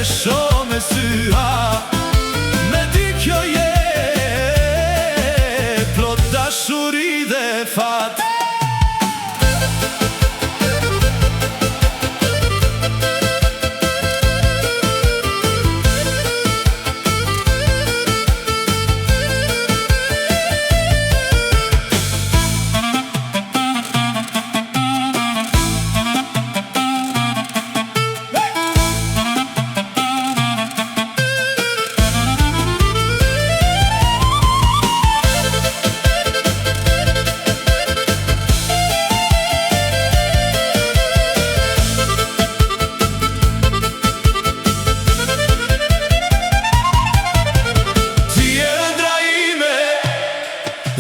shoh me syha, me ty kjo je plot dashuri dhe fat.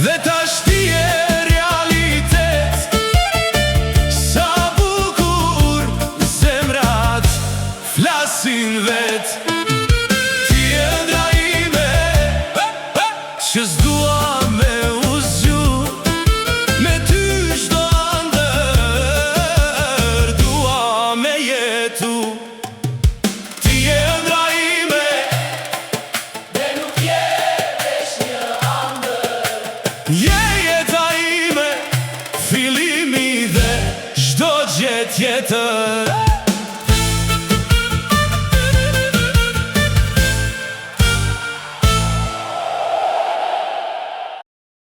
Dhe tash ti je realitet, sa bukur zemrat flasin vet. Ti je ëndra ime, që s'dua me u zgju, me ty çdo ëndër dua me jetu. Ti je ëndra ime, dhe nuk je veç një ëndër. Je jeta ime, fillimi dhe çdo gjë tjetër.